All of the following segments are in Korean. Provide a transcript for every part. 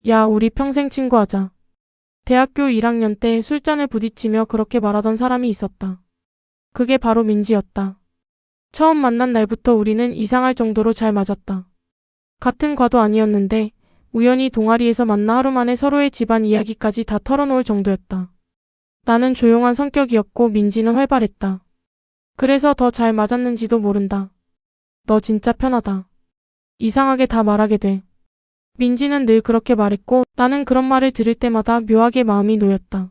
야, 우리 평생 친구하자. 대학교 1학년 때 술잔을 부딪히며 그렇게 말하던 사람이 있었다. 그게 바로 민지였다. 처음 만난 날부터 우리는 이상할 정도로 잘 맞았다. 같은 과도 아니었는데 우연히 동아리에서 만나 하루 만에 서로의 집안 이야기까지 다 털어놓을 정도였다. 나는 조용한 성격이었고 민지는 활발했다. 그래서 더 잘 맞았는지도 모른다. 너 진짜 편하다. 이상하게 다 말하게 돼. 민지는 늘 그렇게 말했고 나는 그런 말을 들을 때마다 묘하게 마음이 놓였다.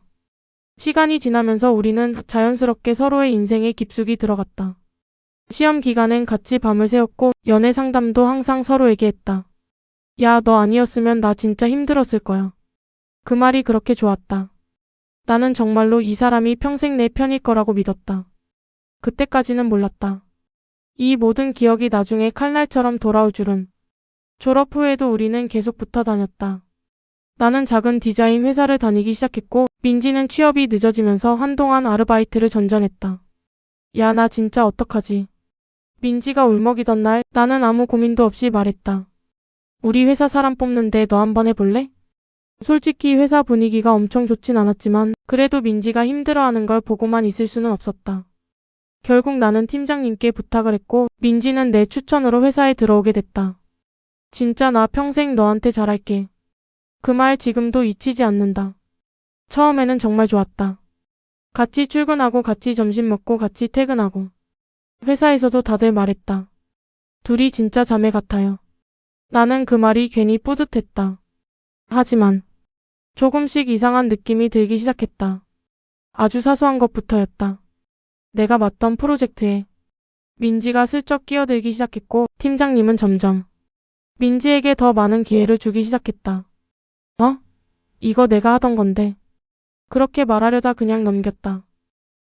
시간이 지나면서 우리는 자연스럽게 서로의 인생에 깊숙이 들어갔다. 시험 기간엔 같이 밤을 새웠고 연애 상담도 항상 서로에게 했다. 야, 너 아니었으면 나 진짜 힘들었을 거야. 그 말이 그렇게 좋았다. 나는 정말로 이 사람이 평생 내 편일 거라고 믿었다. 그때까지는 몰랐다. 이 모든 기억이 나중에 칼날처럼 돌아올 줄은. 졸업 후에도 우리는 계속 붙어 다녔다. 나는 작은 디자인 회사를 다니기 시작했고 민지는 취업이 늦어지면서 한동안 아르바이트를 전전했다. 야, 나 진짜 어떡하지? 민지가 울먹이던 날 나는 아무 고민도 없이 말했다. 우리 회사 사람 뽑는데 너 한번 해볼래? 솔직히 회사 분위기가 엄청 좋진 않았지만 그래도 민지가 힘들어하는 걸 보고만 있을 수는 없었다. 결국 나는 팀장님께 부탁을 했고 민지는 내 추천으로 회사에 들어오게 됐다. 진짜 나 평생 너한테 잘할게. 그 말 지금도 잊히지 않는다. 처음에는 정말 좋았다. 같이 출근하고 같이 점심 먹고 같이 퇴근하고. 회사에서도 다들 말했다. 둘이 진짜 자매 같아요. 나는 그 말이 괜히 뿌듯했다. 하지만 조금씩 이상한 느낌이 들기 시작했다. 아주 사소한 것부터였다. 내가 맡던 프로젝트에 민지가 슬쩍 끼어들기 시작했고 팀장님은 점점 민지에게 더 많은 기회를 주기 시작했다. 이거 내가 하던 건데. 그렇게 말하려다 그냥 넘겼다.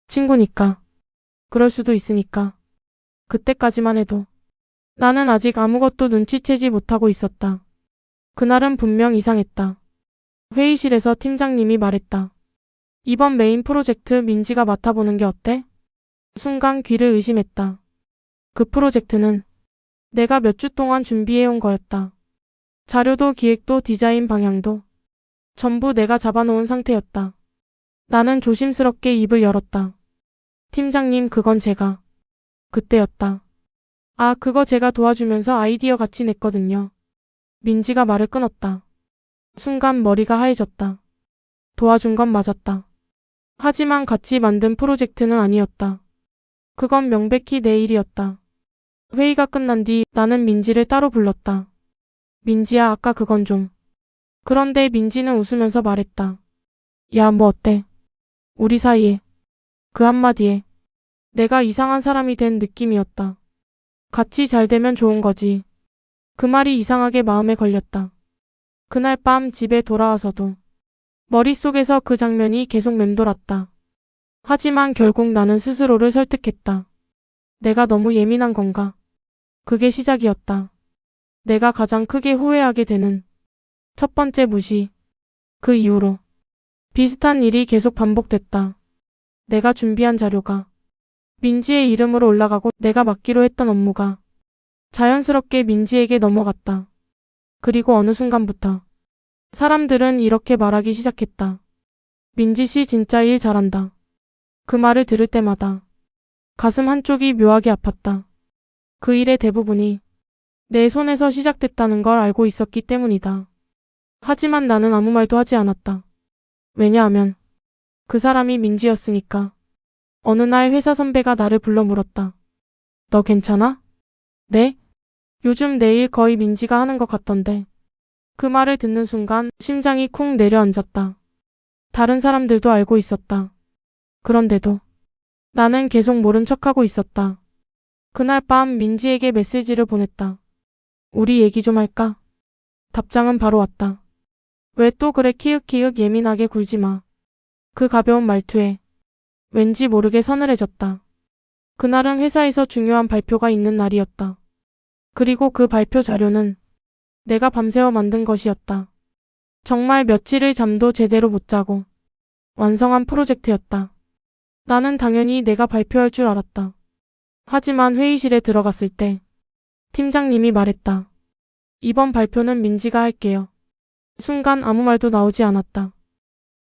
친구니까. 그럴 수도 있으니까. 그때까지만 해도 나는 아직 아무것도 눈치채지 못하고 있었다. 그날은 분명 이상했다. 회의실에서 팀장님이 말했다. 이번 메인 프로젝트 민지가 맡아보는 게 어때? 순간 귀를 의심했다. 그 프로젝트는 내가 몇 주 동안 준비해온 거였다. 자료도 기획도 디자인 방향도 전부 내가 잡아놓은 상태였다. 나는 조심스럽게 입을 열었다. 팀장님, 그건 제가. 그때였다. 그거 제가 도와주면서 아이디어 같이 냈거든요. 민지가 말을 끊었다. 순간 머리가 하얘졌다. 도와준 건 맞았다. 하지만 같이 만든 프로젝트는 아니었다. 그건 명백히 내 일이었다. 회의가 끝난 뒤 나는 민지를 따로 불렀다. 민지야, 아까 그건 좀. 그런데 민지는 웃으면서 말했다. 야, 뭐 어때? 우리 사이에. 그 한마디에 내가 이상한 사람이 된 느낌이었다. 같이 잘 되면 좋은 거지. 그 말이 이상하게 마음에 걸렸다. 그날 밤 집에 돌아와서도 머릿속에서 그 장면이 계속 맴돌았다. 하지만 결국 나는 스스로를 설득했다. 내가 너무 예민한 건가? 그게 시작이었다. 내가 가장 크게 후회하게 되는 첫 번째 무시. 그 이후로 비슷한 일이 계속 반복됐다. 내가 준비한 자료가 민지의 이름으로 올라가고 내가 맡기로 했던 업무가 자연스럽게 민지에게 넘어갔다. 그리고 어느 순간부터 사람들은 이렇게 말하기 시작했다. 민지 씨 진짜 일 잘한다. 그 말을 들을 때마다 가슴 한쪽이 묘하게 아팠다. 그 일의 대부분이 내 손에서 시작됐다는 걸 알고 있었기 때문이다. 하지만 나는 아무 말도 하지 않았다. 왜냐하면 그 사람이 민지였으니까. 어느 날 회사 선배가 나를 불러 물었다. 너 괜찮아? 네? 요즘 내 일 거의 민지가 하는 것 같던데. 그 말을 듣는 순간 심장이 쿵 내려앉았다. 다른 사람들도 알고 있었다. 그런데도 나는 계속 모른 척하고 있었다. 그날 밤 민지에게 메시지를 보냈다. 우리 얘기 좀 할까? 답장은 바로 왔다. 왜 또 그래 키읔키읔 예민하게 굴지 마. 그 가벼운 말투에 왠지 모르게 서늘해졌다. 그날은 회사에서 중요한 발표가 있는 날이었다. 그리고 그 발표 자료는 내가 밤새워 만든 것이었다. 정말 며칠을 잠도 제대로 못 자고 완성한 프로젝트였다. 나는 당연히 내가 발표할 줄 알았다. 하지만 회의실에 들어갔을 때 팀장님이 말했다. 이번 발표는 민지가 할게요. 순간 아무 말도 나오지 않았다.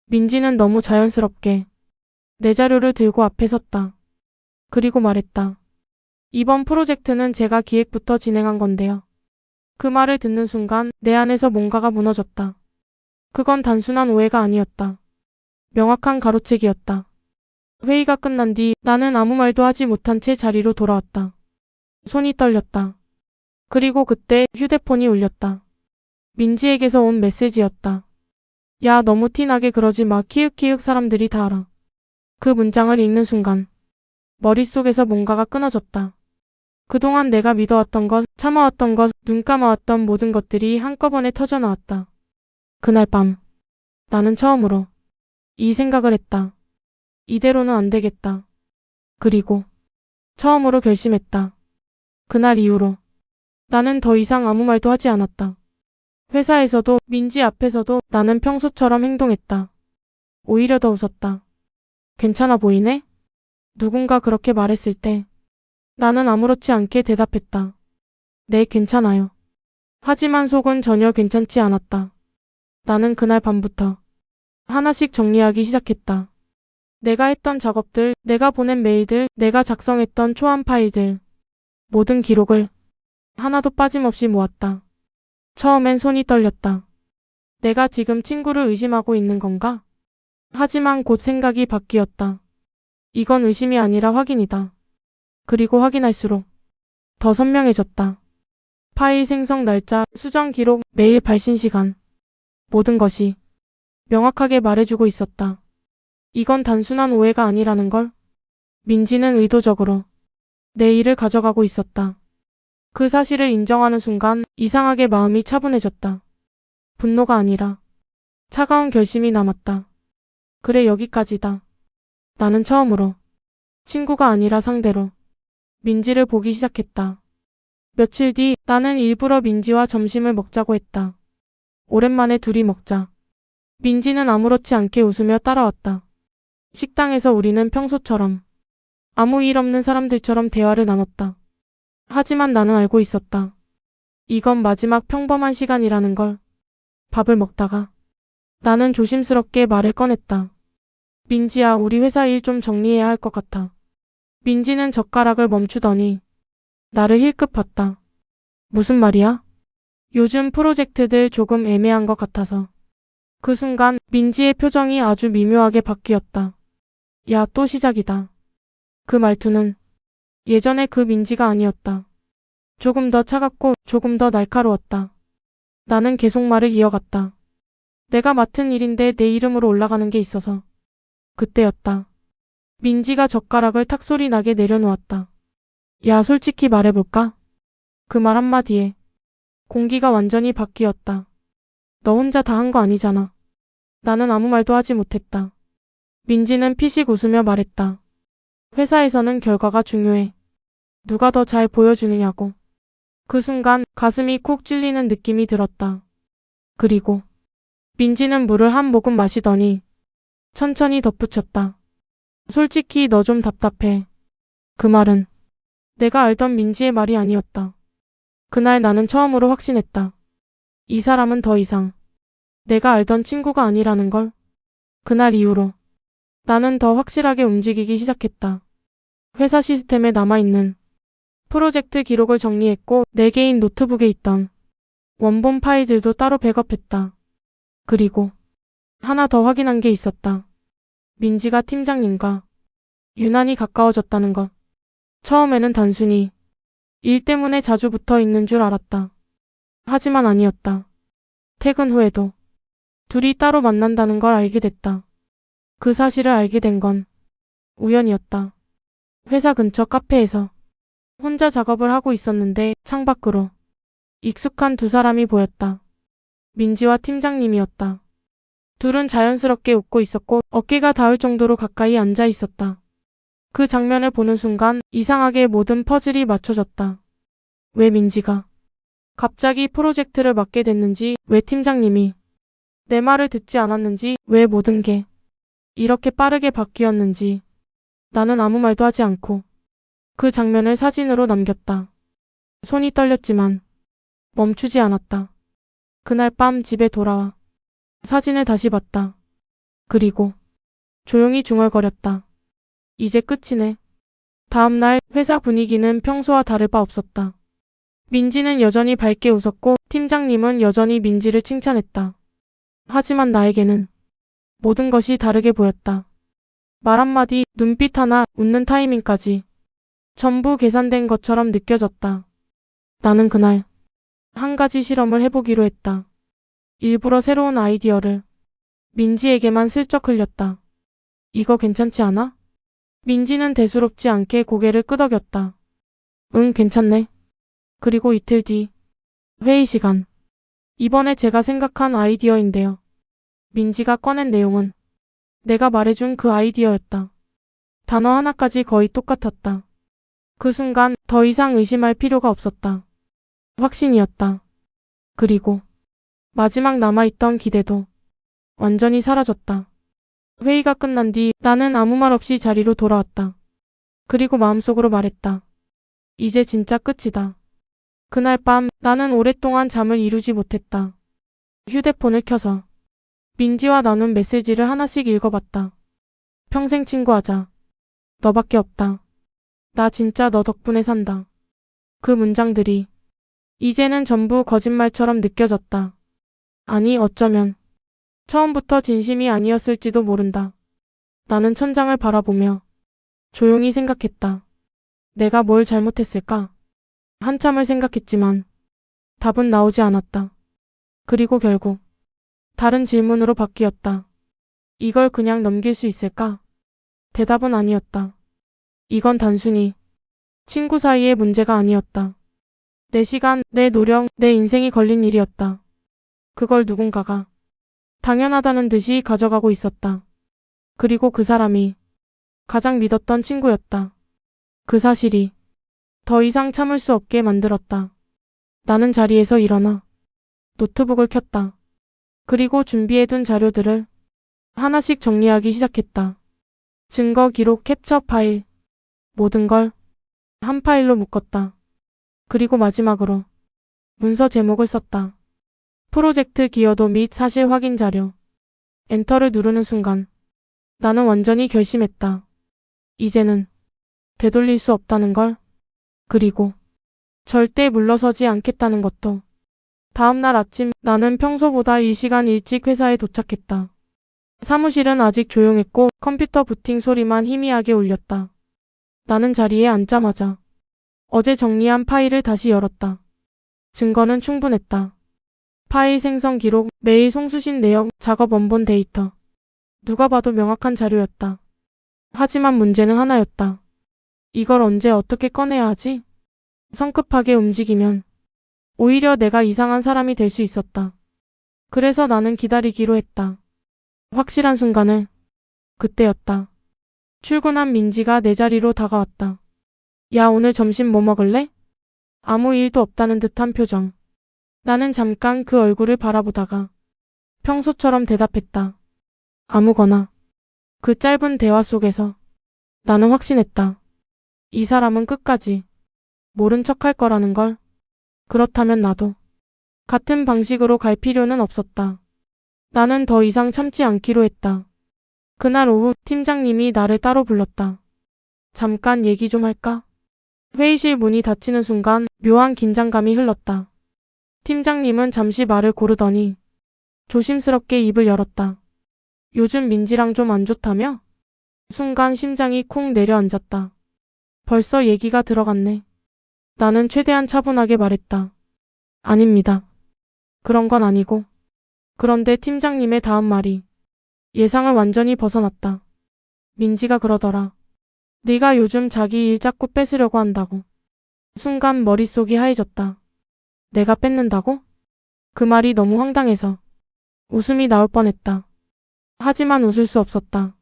민지는 너무 자연스럽게 내 자료를 들고 앞에 섰다. 그리고 말했다. 이번 프로젝트는 제가 기획부터 진행한 건데요. 그 말을 듣는 순간 내 안에서 뭔가가 무너졌다. 그건 단순한 오해가 아니었다. 명확한 가로채기였다. 회의가 끝난 뒤 나는 아무 말도 하지 못한 채 자리로 돌아왔다. 손이 떨렸다. 그리고 그때 휴대폰이 울렸다. 민지에게서 온 메시지였다. 야, 너무 티나게 그러지 마. 키읔키읔 사람들이 다 알아. 그 문장을 읽는 순간 머릿속에서 뭔가가 끊어졌다. 그동안 내가 믿어왔던 것, 참아왔던 것, 눈 감아왔던 모든 것들이 한꺼번에 터져나왔다. 그날 밤 나는 처음으로 이 생각을 했다. 이대로는 안 되겠다. 그리고 처음으로 결심했다. 그날 이후로 나는 더 이상 아무 말도 하지 않았다. 회사에서도 민지 앞에서도 나는 평소처럼 행동했다. 오히려 더 웃었다. 괜찮아 보이네? 누군가 그렇게 말했을 때 나는 아무렇지 않게 대답했다. 네, 괜찮아요. 하지만 속은 전혀 괜찮지 않았다. 나는 그날 밤부터 하나씩 정리하기 시작했다. 내가 했던 작업들, 내가 보낸 메일들, 내가 작성했던 초안 파일들, 모든 기록을 하나도 빠짐없이 모았다. 처음엔 손이 떨렸다. 내가 지금 친구를 의심하고 있는 건가? 하지만 곧 생각이 바뀌었다. 이건 의심이 아니라 확인이다. 그리고 확인할수록 더 선명해졌다. 파일 생성 날짜, 수정 기록, 메일 발신 시간, 모든 것이 명확하게 말해주고 있었다. 이건 단순한 오해가 아니라는 걸. 민지는 의도적으로 내 일을 가져가고 있었다. 그 사실을 인정하는 순간 이상하게 마음이 차분해졌다. 분노가 아니라 차가운 결심이 남았다. 그래, 여기까지다. 나는 처음으로 친구가 아니라 상대로 민지를 보기 시작했다. 며칠 뒤 나는 일부러 민지와 점심을 먹자고 했다. 오랜만에 둘이 먹자. 민지는 아무렇지 않게 웃으며 따라왔다. 식당에서 우리는 평소처럼 아무 일 없는 사람들처럼 대화를 나눴다. 하지만 나는 알고 있었다. 이건 마지막 평범한 시간이라는 걸. 밥을 먹다가 나는 조심스럽게 말을 꺼냈다. 민지야, 우리 회사 일 좀 정리해야 할 것 같아. 민지는 젓가락을 멈추더니 나를 힐끗 봤다. 무슨 말이야? 요즘 프로젝트들 조금 애매한 것 같아서. 그 순간 민지의 표정이 아주 미묘하게 바뀌었다. 야, 또 시작이다. 그 말투는 예전에 그 민지가 아니었다. 조금 더 차갑고 조금 더 날카로웠다. 나는 계속 말을 이어갔다. 내가 맡은 일인데 내 이름으로 올라가는 게 있어서. 그때였다. 민지가 젓가락을 탁 소리 나게 내려놓았다. 야, 솔직히 말해볼까? 그 말 한마디에 공기가 완전히 바뀌었다. 너 혼자 다 한 거 아니잖아. 나는 아무 말도 하지 못했다. 민지는 피식 웃으며 말했다. 회사에서는 결과가 중요해. 누가 더 잘 보여주느냐고. 그 순간 가슴이 쿡 찔리는 느낌이 들었다. 그리고 민지는 물을 한 모금 마시더니 천천히 덧붙였다. 솔직히 너 좀 답답해. 그 말은 내가 알던 민지의 말이 아니었다. 그날 나는 처음으로 확신했다. 이 사람은 더 이상 내가 알던 친구가 아니라는 걸. 그날 이후로 나는 더 확실하게 움직이기 시작했다. 회사 시스템에 남아있는 프로젝트 기록을 정리했고 내 개인 노트북에 있던 원본 파일들도 따로 백업했다. 그리고 하나 더 확인한 게 있었다. 민지가 팀장님과 유난히 가까워졌다는 것. 처음에는 단순히 일 때문에 자주 붙어 있는 줄 알았다. 하지만 아니었다. 퇴근 후에도 둘이 따로 만난다는 걸 알게 됐다. 그 사실을 알게 된 건 우연이었다. 회사 근처 카페에서 혼자 작업을 하고 있었는데 창밖으로 익숙한 두 사람이 보였다. 민지와 팀장님이었다. 둘은 자연스럽게 웃고 있었고 어깨가 닿을 정도로 가까이 앉아 있었다. 그 장면을 보는 순간 이상하게 모든 퍼즐이 맞춰졌다. 왜 민지가 갑자기 프로젝트를 맡게 됐는지, 왜 팀장님이 내 말을 듣지 않았는지, 왜 모든 게 이렇게 빠르게 바뀌었는지. 나는 아무 말도 하지 않고 그 장면을 사진으로 남겼다. 손이 떨렸지만 멈추지 않았다. 그날 밤 집에 돌아와 사진을 다시 봤다. 그리고 조용히 중얼거렸다. 이제 끝이네. 다음 날 회사 분위기는 평소와 다를 바 없었다. 민지는 여전히 밝게 웃었고 팀장님은 여전히 민지를 칭찬했다. 하지만 나에게는 모든 것이 다르게 보였다. 말 한마디, 눈빛 하나, 웃는 타이밍까지 전부 계산된 것처럼 느껴졌다. 나는 그날 한 가지 실험을 해보기로 했다. 일부러 새로운 아이디어를 민지에게만 슬쩍 흘렸다. 이거 괜찮지 않아? 민지는 대수롭지 않게 고개를 끄덕였다. 응, 괜찮네. 그리고 이틀 뒤 회의 시간. 이번에 제가 생각한 아이디어인데요. 민지가 꺼낸 내용은 내가 말해준 그 아이디어였다. 단어 하나까지 거의 똑같았다. 그 순간 더 이상 의심할 필요가 없었다. 확신이었다. 그리고 마지막 남아있던 기대도 완전히 사라졌다. 회의가 끝난 뒤 나는 아무 말 없이 자리로 돌아왔다. 그리고 마음속으로 말했다. 이제 진짜 끝이다. 그날 밤 나는 오랫동안 잠을 이루지 못했다. 휴대폰을 켜서 민지와 나눈 메시지를 하나씩 읽어봤다. 평생 친구하자. 너밖에 없다. 나 진짜 너 덕분에 산다. 그 문장들이 이제는 전부 거짓말처럼 느껴졌다. 아니, 어쩌면 처음부터 진심이 아니었을지도 모른다. 나는 천장을 바라보며 조용히 생각했다. 내가 뭘 잘못했을까? 한참을 생각했지만 답은 나오지 않았다. 그리고 결국 다른 질문으로 바뀌었다. 이걸 그냥 넘길 수 있을까? 대답은 아니었다. 이건 단순히 친구 사이의 문제가 아니었다. 내 시간, 내 노력, 내 인생이 걸린 일이었다. 그걸 누군가가 당연하다는 듯이 가져가고 있었다. 그리고 그 사람이 가장 믿었던 친구였다. 그 사실이 더 이상 참을 수 없게 만들었다. 나는 자리에서 일어나 노트북을 켰다. 그리고 준비해둔 자료들을 하나씩 정리하기 시작했다. 증거, 기록, 캡처 파일, 모든 걸 한 파일로 묶었다. 그리고 마지막으로 문서 제목을 썼다. 프로젝트 기여도 및 사실 확인 자료. 엔터를 누르는 순간 나는 완전히 결심했다. 이제는 되돌릴 수 없다는 걸. 그리고 절대 물러서지 않겠다는 것도. 다음 날 아침 나는 평소보다 이 시간 일찍 회사에 도착했다. 사무실은 아직 조용했고 컴퓨터 부팅 소리만 희미하게 울렸다. 나는 자리에 앉자마자 어제 정리한 파일을 다시 열었다. 증거는 충분했다. 파일 생성 기록, 메일 송수신 내역, 작업 원본 데이터. 누가 봐도 명확한 자료였다. 하지만 문제는 하나였다. 이걸 언제 어떻게 꺼내야 하지? 성급하게 움직이면 오히려 내가 이상한 사람이 될 수 있었다. 그래서 나는 기다리기로 했다. 확실한 순간을 그때였다. 출근한 민지가 내 자리로 다가왔다. 야, 오늘 점심 뭐 먹을래? 아무 일도 없다는 듯한 표정. 나는 잠깐 그 얼굴을 바라보다가 평소처럼 대답했다. 아무거나. 그 짧은 대화 속에서 나는 확신했다. 이 사람은 끝까지 모른 척할 거라는 걸. 그렇다면 나도 같은 방식으로 갈 필요는 없었다. 나는 더 이상 참지 않기로 했다. 그날 오후 팀장님이 나를 따로 불렀다. 잠깐 얘기 좀 할까? 회의실 문이 닫히는 순간 묘한 긴장감이 흘렀다. 팀장님은 잠시 말을 고르더니 조심스럽게 입을 열었다. 요즘 민지랑 좀 안 좋다며? 순간 심장이 쿵 내려앉았다. 벌써 얘기가 들어갔네. 나는 최대한 차분하게 말했다. 아닙니다. 그런 건 아니고. 그런데 팀장님의 다음 말이 예상을 완전히 벗어났다. 민지가 그러더라. 네가 요즘 자기 일 자꾸 뺏으려고 한다고. 순간 머릿속이 하얘졌다. 내가 뺏는다고? 그 말이 너무 황당해서 웃음이 나올 뻔했다. 하지만 웃을 수 없었다.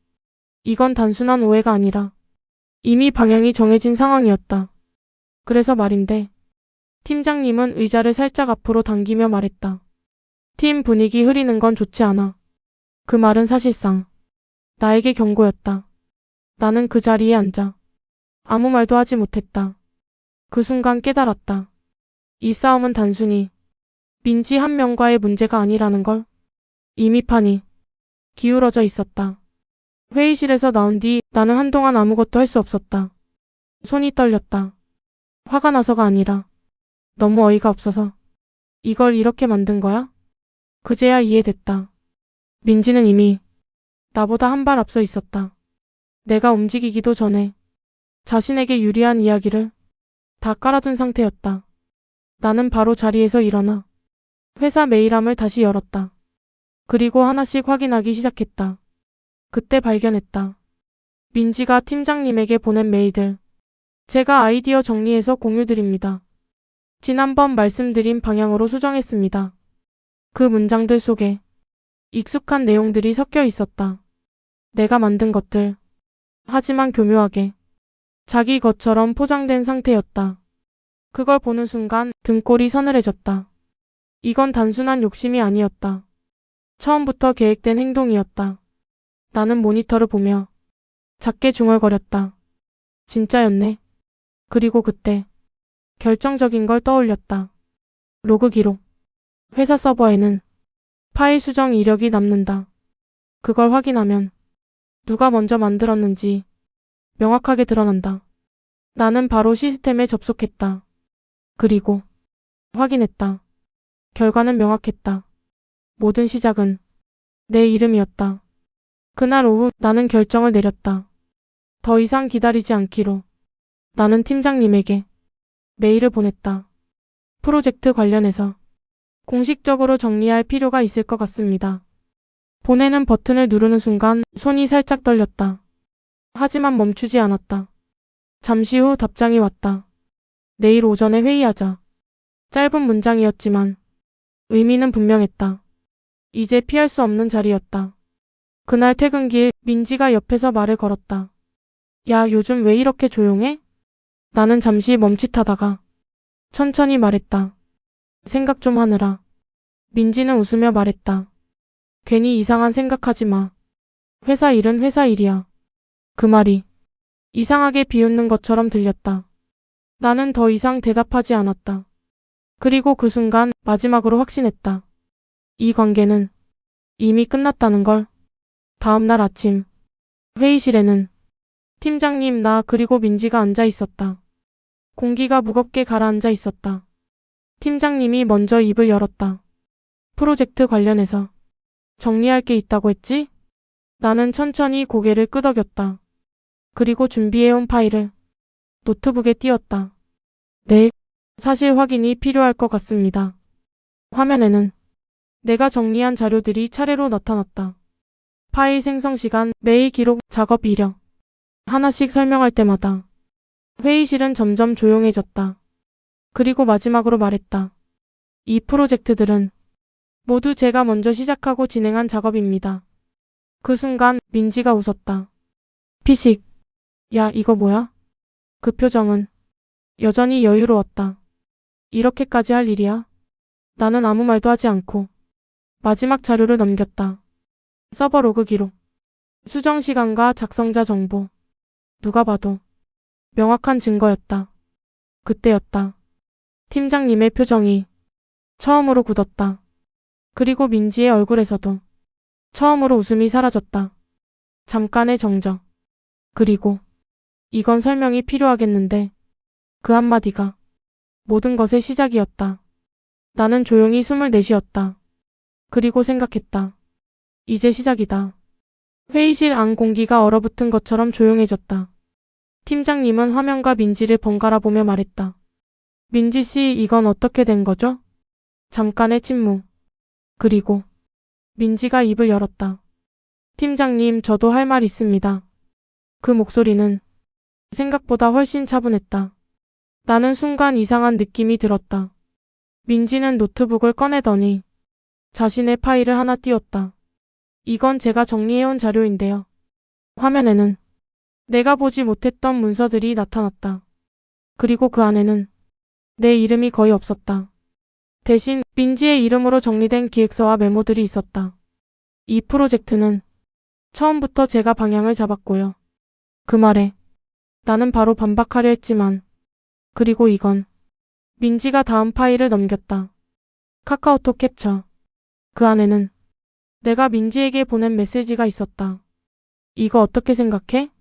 이건 단순한 오해가 아니라 이미 방향이 정해진 상황이었다. 그래서 말인데 팀장님은 의자를 살짝 앞으로 당기며 말했다. 팀 분위기 흐리는 건 좋지 않아. 그 말은 사실상 나에게 경고였다. 나는 그 자리에 앉아 아무 말도 하지 못했다. 그 순간 깨달았다. 이 싸움은 단순히 민지 한 명과의 문제가 아니라는 걸. 이미 판이 기울어져 있었다. 회의실에서 나온 뒤 나는 한동안 아무것도 할 수 없었다. 손이 떨렸다. 화가 나서가 아니라 너무 어이가 없어서. 이걸 이렇게 만든 거야? 그제야 이해됐다. 민지는 이미 나보다 한 발 앞서 있었다. 내가 움직이기도 전에 자신에게 유리한 이야기를 다 깔아둔 상태였다. 나는 바로 자리에서 일어나 회사 메일함을 다시 열었다. 그리고 하나씩 확인하기 시작했다. 그때 발견했다. 민지가 팀장님에게 보낸 메일들. 제가 아이디어 정리해서 공유드립니다. 지난번 말씀드린 방향으로 수정했습니다. 그 문장들 속에 익숙한 내용들이 섞여 있었다. 내가 만든 것들. 하지만 교묘하게 자기 것처럼 포장된 상태였다. 그걸 보는 순간 등골이 서늘해졌다. 이건 단순한 욕심이 아니었다. 처음부터 계획된 행동이었다. 나는 모니터를 보며 작게 중얼거렸다. 진짜였네. 그리고 그때 결정적인 걸 떠올렸다. 로그 기록. 회사 서버에는 파일 수정 이력이 남는다. 그걸 확인하면 누가 먼저 만들었는지 명확하게 드러난다. 나는 바로 시스템에 접속했다. 그리고 확인했다. 결과는 명확했다. 모든 시작은 내 이름이었다. 그날 오후 나는 결정을 내렸다. 더 이상 기다리지 않기로. 나는 팀장님에게 메일을 보냈다. 프로젝트 관련해서 공식적으로 정리할 필요가 있을 것 같습니다. 보내는 버튼을 누르는 순간 손이 살짝 떨렸다. 하지만 멈추지 않았다. 잠시 후 답장이 왔다. 내일 오전에 회의하자. 짧은 문장이었지만 의미는 분명했다. 이제 피할 수 없는 자리였다. 그날 퇴근길 민지가 옆에서 말을 걸었다. 야, 요즘 왜 이렇게 조용해? 나는 잠시 멈칫하다가 천천히 말했다. 생각 좀 하느라. 민지는 웃으며 말했다. 괜히 이상한 생각하지 마. 회사 일은 회사 일이야. 그 말이 이상하게 비웃는 것처럼 들렸다. 나는 더 이상 대답하지 않았다. 그리고 그 순간 마지막으로 확신했다. 이 관계는 이미 끝났다는 걸. 다음 날 아침 회의실에는 팀장님, 나 그리고 민지가 앉아 있었다. 공기가 무겁게 가라앉아 있었다. 팀장님이 먼저 입을 열었다. 프로젝트 관련해서 정리할 게 있다고 했지? 나는 천천히 고개를 끄덕였다. 그리고 준비해온 파일을 노트북에 띄웠다. 네, 사실 확인이 필요할 것 같습니다. 화면에는 내가 정리한 자료들이 차례로 나타났다. 파일 생성 시간, 메일 기록, 작업 이력. 하나씩 설명할 때마다 회의실은 점점 조용해졌다. 그리고 마지막으로 말했다. 이 프로젝트들은 모두 제가 먼저 시작하고 진행한 작업입니다. 그 순간 민지가 웃었다. 피식. 야, 이거 뭐야? 그 표정은 여전히 여유로웠다. 이렇게까지 할 일이야? 나는 아무 말도 하지 않고 마지막 자료를 넘겼다. 서버 로그 기록. 수정 시간과 작성자 정보. 누가 봐도 명확한 증거였다. 그때였다. 팀장님의 표정이 처음으로 굳었다. 그리고 민지의 얼굴에서도 처음으로 웃음이 사라졌다. 잠깐의 정적. 그리고 이건 설명이 필요하겠는데 그 한마디가 모든 것의 시작이었다. 나는 조용히 숨을 내쉬었다. 그리고 생각했다. 이제 시작이다. 회의실 안 공기가 얼어붙은 것처럼 조용해졌다. 팀장님은 화면과 민지를 번갈아 보며 말했다. 민지 씨, 이건 어떻게 된 거죠? 잠깐의 침묵. 그리고 민지가 입을 열었다. 팀장님, 저도 할 말 있습니다. 그 목소리는 생각보다 훨씬 차분했다. 나는 순간 이상한 느낌이 들었다. 민지는 노트북을 꺼내더니 자신의 파일을 하나 띄웠다. 이건 제가 정리해온 자료인데요. 화면에는 내가 보지 못했던 문서들이 나타났다. 그리고 그 안에는 내 이름이 거의 없었다. 대신 민지의 이름으로 정리된 기획서와 메모들이 있었다. 이 프로젝트는 처음부터 제가 방향을 잡았고요. 그 말에 나는 바로 반박하려 했지만 그리고 이건 민지가 다음 파일을 넘겼다. 카카오톡 캡처. 그 안에는 내가 민지에게 보낸 메시지가 있었다. 이거 어떻게 생각해?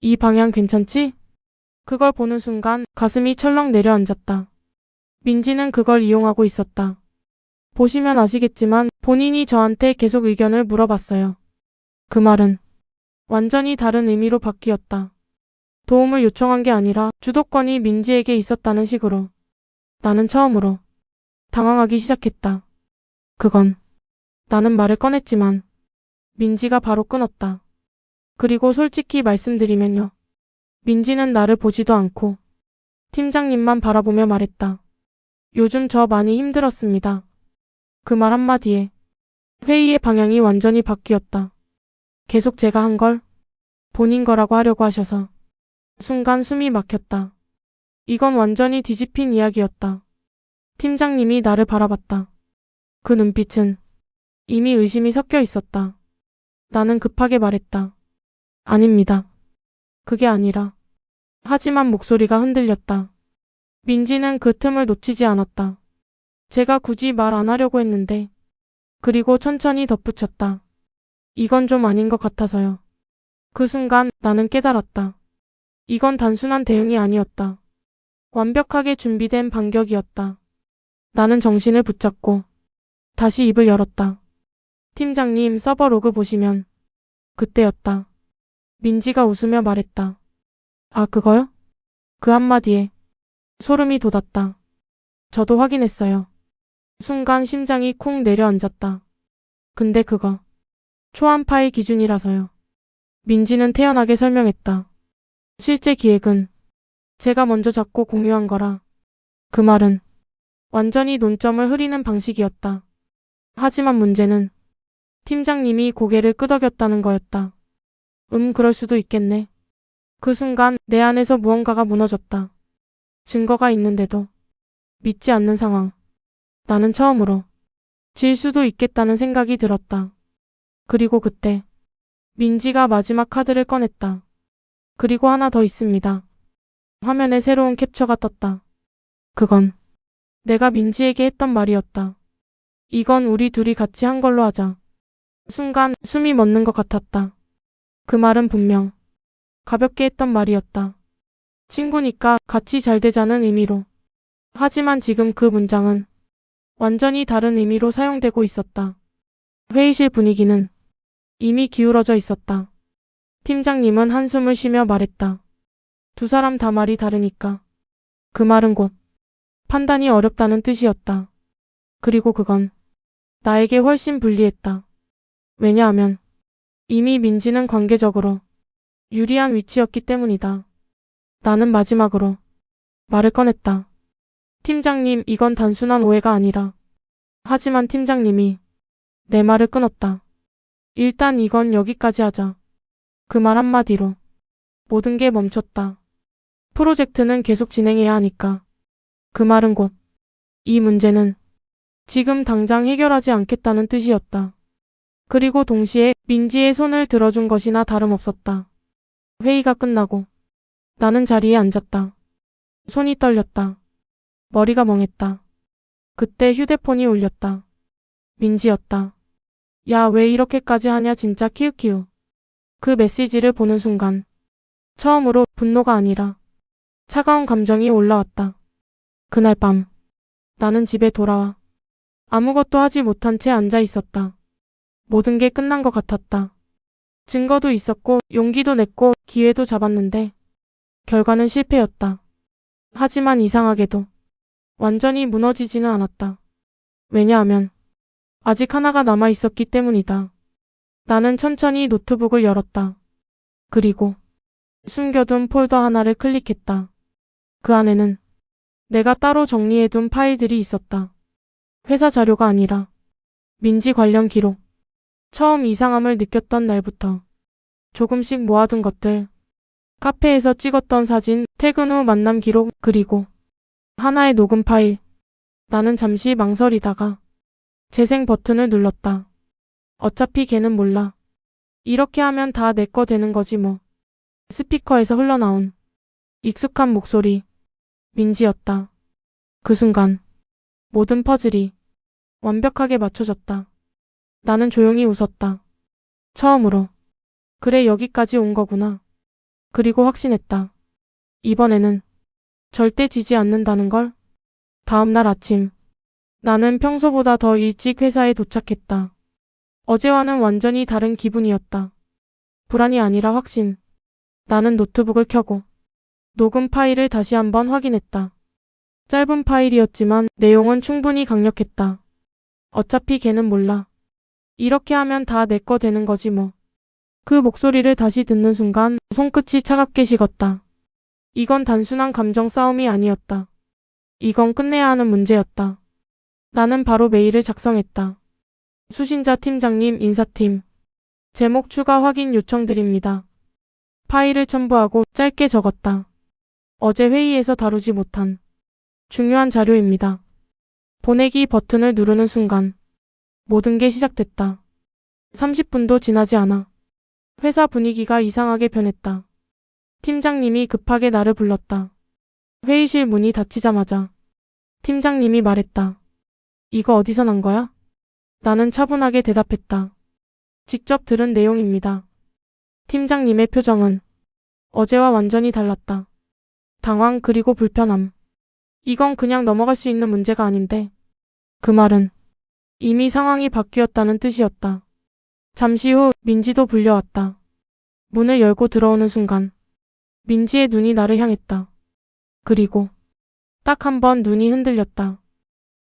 이 방향 괜찮지? 그걸 보는 순간 가슴이 철렁 내려앉았다. 민지는 그걸 이용하고 있었다. 보시면 아시겠지만 본인이 저한테 계속 의견을 물어봤어요. 그 말은 완전히 다른 의미로 바뀌었다. 도움을 요청한 게 아니라 주도권이 민지에게 있었다는 식으로. 나는 처음으로 당황하기 시작했다. 그건 나는 말을 꺼냈지만 민지가 바로 끊었다. 그리고 솔직히 말씀드리면요. 민지는 나를 보지도 않고 팀장님만 바라보며 말했다. 요즘 저 많이 힘들었습니다. 그 말 한마디에 회의의 방향이 완전히 바뀌었다. 계속 제가 한 걸 본인 거라고 하려고 하셔서 순간 숨이 막혔다. 이건 완전히 뒤집힌 이야기였다. 팀장님이 나를 바라봤다. 그 눈빛은 이미 의심이 섞여 있었다. 나는 급하게 말했다. 아닙니다. 그게 아니라. 하지만 목소리가 흔들렸다. 민지는 그 틈을 놓치지 않았다. 제가 굳이 말 안 하려고 했는데. 그리고 천천히 덧붙였다. 이건 좀 아닌 것 같아서요. 그 순간 나는 깨달았다. 이건 단순한 대응이 아니었다. 완벽하게 준비된 반격이었다. 나는 정신을 붙잡고 다시 입을 열었다. 팀장님 서버 로그 보시면 그때였다. 민지가 웃으며 말했다. 아, 그거요? 그 한마디에 소름이 돋았다. 저도 확인했어요. 순간 심장이 쿵 내려앉았다. 근데 그거 초안 파일 기준이라서요. 민지는 태연하게 설명했다. 실제 기획은 제가 먼저 잡고 공유한 거라. 그 말은 완전히 논점을 흐리는 방식이었다. 하지만 문제는 팀장님이 고개를 끄덕였다는 거였다. 그럴 수도 있겠네. 그 순간 내 안에서 무언가가 무너졌다. 증거가 있는데도 믿지 않는 상황. 나는 처음으로 질 수도 있겠다는 생각이 들었다. 그리고 그때 민지가 마지막 카드를 꺼냈다. 그리고 하나 더 있습니다. 화면에 새로운 캡처가 떴다. 그건 내가 민지에게 했던 말이었다. 이건 우리 둘이 같이 한 걸로 하자. 순간 숨이 멎는 것 같았다. 그 말은 분명 가볍게 했던 말이었다. 친구니까 같이 잘 되자는 의미로. 하지만 지금 그 문장은 완전히 다른 의미로 사용되고 있었다. 회의실 분위기는 이미 기울어져 있었다. 팀장님은 한숨을 쉬며 말했다. 두 사람 다 말이 다르니까. 그 말은 곧 판단이 어렵다는 뜻이었다. 그리고 그건 나에게 훨씬 불리했다. 왜냐하면 이미 민지는 관계적으로 유리한 위치였기 때문이다. 나는 마지막으로 말을 꺼냈다. 팀장님, 이건 단순한 오해가 아니라. 하지만 팀장님이 내 말을 끊었다. 일단 이건 여기까지 하자. 그 말 한마디로 모든 게 멈췄다. 프로젝트는 계속 진행해야 하니까. 그 말은 곧 이 문제는 지금 당장 해결하지 않겠다는 뜻이었다. 그리고 동시에 민지의 손을 들어준 것이나 다름없었다. 회의가 끝나고 나는 자리에 앉았다. 손이 떨렸다. 머리가 멍했다. 그때 휴대폰이 울렸다. 민지였다. 야, 왜 이렇게까지 하냐 진짜 키읔키읔. 그 메시지를 보는 순간 처음으로 분노가 아니라 차가운 감정이 올라왔다. 그날 밤 나는 집에 돌아와 아무것도 하지 못한 채 앉아 있었다. 모든 게 끝난 것 같았다. 증거도 있었고 용기도 냈고 기회도 잡았는데 결과는 실패였다. 하지만 이상하게도 완전히 무너지지는 않았다. 왜냐하면 아직 하나가 남아 있었기 때문이다. 나는 천천히 노트북을 열었다. 그리고 숨겨둔 폴더 하나를 클릭했다. 그 안에는 내가 따로 정리해둔 파일들이 있었다. 회사 자료가 아니라 민지 관련 기록. 처음 이상함을 느꼈던 날부터 조금씩 모아둔 것들. 카페에서 찍었던 사진, 퇴근 후 만남 기록, 그리고 하나의 녹음 파일. 나는 잠시 망설이다가 재생 버튼을 눌렀다. 어차피 걔는 몰라. 이렇게 하면 다 내 거 되는 거지 뭐. 스피커에서 흘러나온 익숙한 목소리. 민지였다. 그 순간 모든 퍼즐이 완벽하게 맞춰졌다. 나는 조용히 웃었다. 처음으로. 그래, 여기까지 온 거구나. 그리고 확신했다. 이번에는 절대 지지 않는다는 걸. 다음 날 아침. 나는 평소보다 더 일찍 회사에 도착했다. 어제와는 완전히 다른 기분이었다. 불안이 아니라 확신. 나는 노트북을 켜고 녹음 파일을 다시 한번 확인했다. 짧은 파일이었지만 내용은 충분히 강력했다. 어차피 걔는 몰라. 이렇게 하면 다 내 거 되는 거지 뭐. 그 목소리를 다시 듣는 순간 손끝이 차갑게 식었다. 이건 단순한 감정 싸움이 아니었다. 이건 끝내야 하는 문제였다. 나는 바로 메일을 작성했다. 수신자 팀장님, 인사팀. 제목 추가 확인 요청드립니다. 파일을 첨부하고 짧게 적었다. 어제 회의에서 다루지 못한 중요한 자료입니다. 보내기 버튼을 누르는 순간 모든 게 시작됐다. 30분도 지나지 않아 회사 분위기가 이상하게 변했다. 팀장님이 급하게 나를 불렀다. 회의실 문이 닫히자마자 팀장님이 말했다. 이거 어디서 난 거야? 나는 차분하게 대답했다. 직접 들은 내용입니다. 팀장님의 표정은 어제와 완전히 달랐다. 당황 그리고 불편함. 이건 그냥 넘어갈 수 있는 문제가 아닌데. 그 말은 이미 상황이 바뀌었다는 뜻이었다. 잠시 후 민지도 불려왔다. 문을 열고 들어오는 순간 민지의 눈이 나를 향했다. 그리고 딱 한 번 눈이 흔들렸다.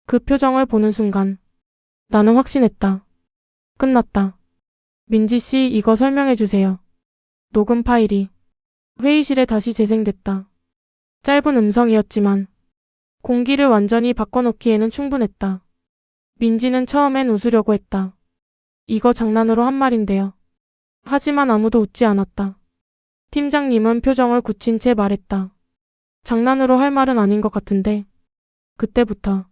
그 표정을 보는 순간 나는 확신했다. 끝났다. 민지 씨, 이거 설명해 주세요. 녹음 파일이 회의실에 다시 재생됐다. 짧은 음성이었지만 공기를 완전히 바꿔놓기에는 충분했다. 민지는 처음엔 웃으려고 했다. 이거 장난으로 한 말인데요. 하지만 아무도 웃지 않았다. 팀장님은 표정을 굳힌 채 말했다. 장난으로 할 말은 아닌 것 같은데. 그때부터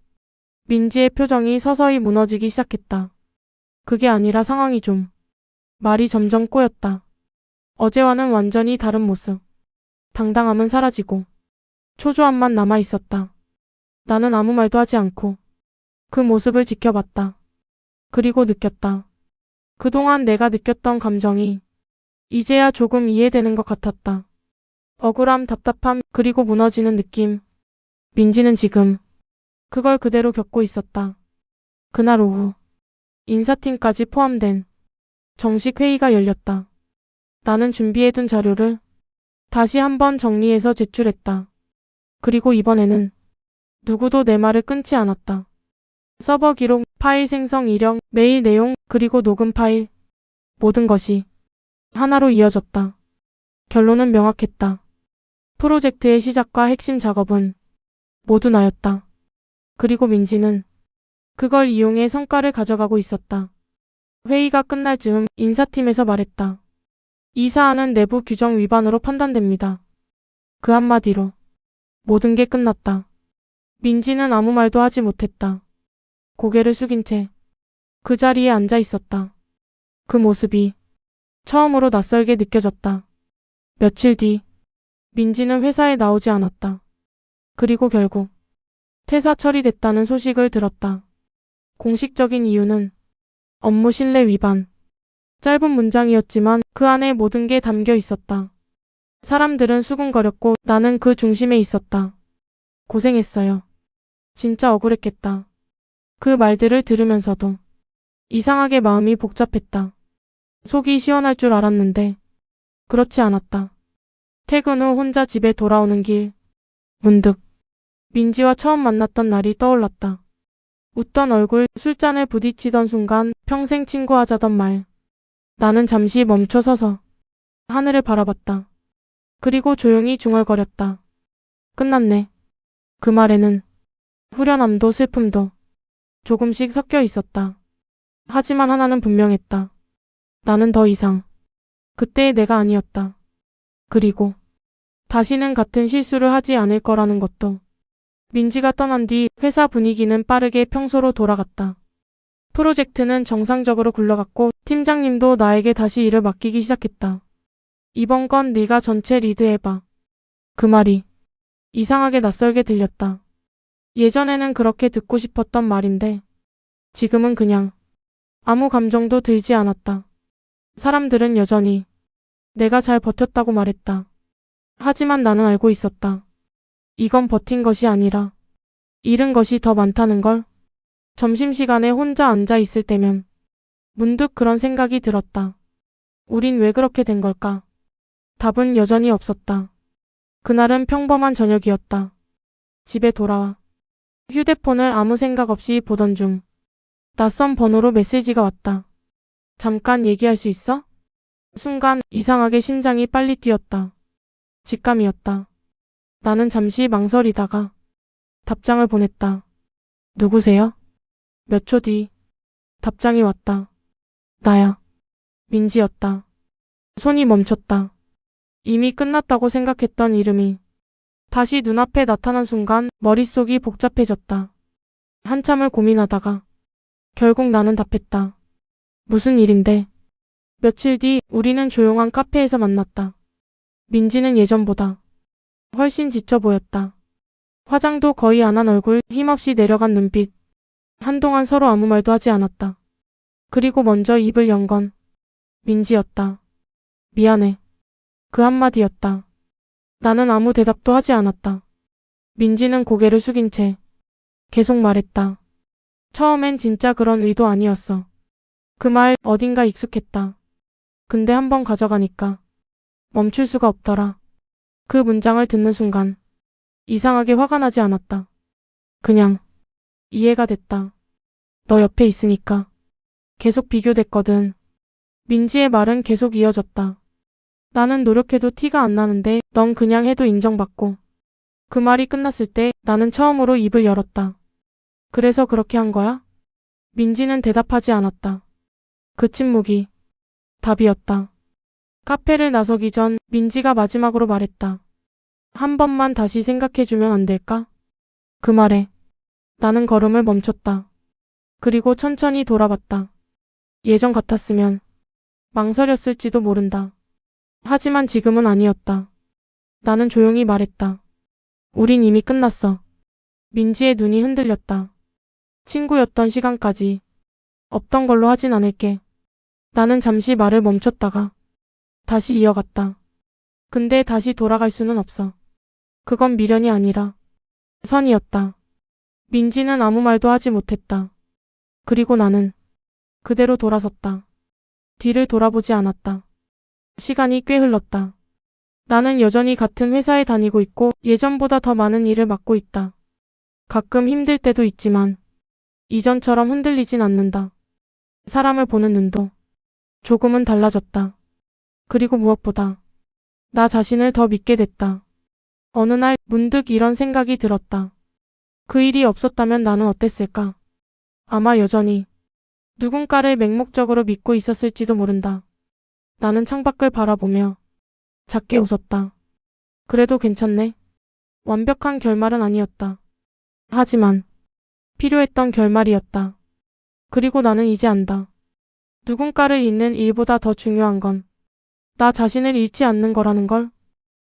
민지의 표정이 서서히 무너지기 시작했다. 그게 아니라 상황이 좀. 말이 점점 꼬였다. 어제와는 완전히 다른 모습. 당당함은 사라지고 초조함만 남아있었다. 나는 아무 말도 하지 않고 그 모습을 지켜봤다. 그리고 느꼈다. 그동안 내가 느꼈던 감정이 이제야 조금 이해되는 것 같았다. 억울함, 답답함, 그리고 무너지는 느낌. 민지는 지금 그걸 그대로 겪고 있었다. 그날 오후 인사팀까지 포함된 정식 회의가 열렸다. 나는 준비해둔 자료를 다시 한번 정리해서 제출했다. 그리고 이번에는 누구도 내 말을 끊지 않았다. 서버 기록, 파일 생성 이력, 메일 내용, 그리고 녹음 파일. 모든 것이 하나로 이어졌다. 결론은 명확했다. 프로젝트의 시작과 핵심 작업은 모두 나였다. 그리고 민지는 그걸 이용해 성과를 가져가고 있었다. 회의가 끝날 즈음 인사팀에서 말했다. 이 사안은 내부 규정 위반으로 판단됩니다. 그 한마디로 모든 게 끝났다. 민지는 아무 말도 하지 못했다. 고개를 숙인 채 그 자리에 앉아 있었다. 그 모습이 처음으로 낯설게 느껴졌다. 며칠 뒤 민지는 회사에 나오지 않았다. 그리고 결국 퇴사 처리됐다는 소식을 들었다. 공식적인 이유는 업무 신뢰 위반. 짧은 문장이었지만 그 안에 모든 게 담겨 있었다. 사람들은 수군거렸고 나는 그 중심에 있었다. 고생했어요. 진짜 억울했겠다. 그 말들을 들으면서도 이상하게 마음이 복잡했다. 속이 시원할 줄 알았는데 그렇지 않았다. 퇴근 후 혼자 집에 돌아오는 길. 문득 민지와 처음 만났던 날이 떠올랐다. 웃던 얼굴, 술잔을 부딪히던 순간, 평생 친구하자던 말. 나는 잠시 멈춰 서서 하늘을 바라봤다. 그리고 조용히 중얼거렸다. 끝났네. 그 말에는 후련함도 슬픔도 조금씩 섞여 있었다. 하지만 하나는 분명했다. 나는 더 이상 그때의 내가 아니었다. 그리고 다시는 같은 실수를 하지 않을 거라는 것도. 민지가 떠난 뒤 회사 분위기는 빠르게 평소로 돌아갔다. 프로젝트는 정상적으로 굴러갔고 팀장님도 나에게 다시 일을 맡기기 시작했다. 이번 건 네가 전체 리드해봐. 그 말이 이상하게 낯설게 들렸다. 예전에는 그렇게 듣고 싶었던 말인데 지금은 그냥 아무 감정도 들지 않았다. 사람들은 여전히 내가 잘 버텼다고 말했다. 하지만 나는 알고 있었다. 이건 버틴 것이 아니라 잃은 것이 더 많다는 걸. 점심시간에 혼자 앉아 있을 때면 문득 그런 생각이 들었다. 우린 왜 그렇게 된 걸까? 답은 여전히 없었다. 그날은 평범한 저녁이었다. 집에 돌아와 휴대폰을 아무 생각 없이 보던 중 낯선 번호로 메시지가 왔다. 잠깐 얘기할 수 있어? 순간 이상하게 심장이 빨리 뛰었다. 직감이었다. 나는 잠시 망설이다가 답장을 보냈다. 누구세요? 몇 초 뒤 답장이 왔다. 나야. 민지였다. 손이 멈췄다. 이미 끝났다고 생각했던 이름이 다시 눈앞에 나타난 순간 머릿속이 복잡해졌다. 한참을 고민하다가 결국 나는 답했다. 무슨 일인데? 며칠 뒤 우리는 조용한 카페에서 만났다. 민지는 예전보다 훨씬 지쳐 보였다. 화장도 거의 안 한 얼굴, 힘없이 내려간 눈빛. 한동안 서로 아무 말도 하지 않았다. 그리고 먼저 입을 연 건 민지였다. 미안해. 그 한마디였다. 나는 아무 대답도 하지 않았다. 민지는 고개를 숙인 채 계속 말했다. 처음엔 진짜 그런 의도 아니었어. 그 말 어딘가 익숙했다. 근데 한번 가져가니까 멈출 수가 없더라. 그 문장을 듣는 순간 이상하게 화가 나지 않았다. 그냥 이해가 됐다. 너 옆에 있으니까. 계속 비교됐거든. 민지의 말은 계속 이어졌다. 나는 노력해도 티가 안 나는데 넌 그냥 해도 인정받고. 그 말이 끝났을 때 나는 처음으로 입을 열었다. 그래서 그렇게 한 거야? 민지는 대답하지 않았다. 그 침묵이 답이었다. 카페를 나서기 전 민지가 마지막으로 말했다. 한 번만 다시 생각해주면 안 될까? 그 말에 나는 걸음을 멈췄다. 그리고 천천히 돌아봤다. 예전 같았으면 망설였을지도 모른다. 하지만 지금은 아니었다. 나는 조용히 말했다. 우린 이미 끝났어. 민지의 눈이 흔들렸다. 친구였던 시간까지 없던 걸로 하진 않을게. 나는 잠시 말을 멈췄다가 다시 이어갔다. 근데 다시 돌아갈 수는 없어. 그건 미련이 아니라 선이었다. 민지는 아무 말도 하지 못했다. 그리고 나는 그대로 돌아섰다. 뒤를 돌아보지 않았다. 시간이 꽤 흘렀다. 나는 여전히 같은 회사에 다니고 있고 예전보다 더 많은 일을 맡고 있다. 가끔 힘들 때도 있지만 이전처럼 흔들리진 않는다. 사람을 보는 눈도 조금은 달라졌다. 그리고 무엇보다 나 자신을 더 믿게 됐다. 어느 날 문득 이런 생각이 들었다. 그 일이 없었다면 나는 어땠을까? 아마 여전히 누군가를 맹목적으로 믿고 있었을지도 모른다. 나는 창밖을 바라보며 작게 웃었다. 그래도 괜찮네. 완벽한 결말은 아니었다. 하지만 필요했던 결말이었다. 그리고 나는 이제 안다. 누군가를 잊는 일보다 더 중요한 건 나 자신을 잃지 않는 거라는 걸.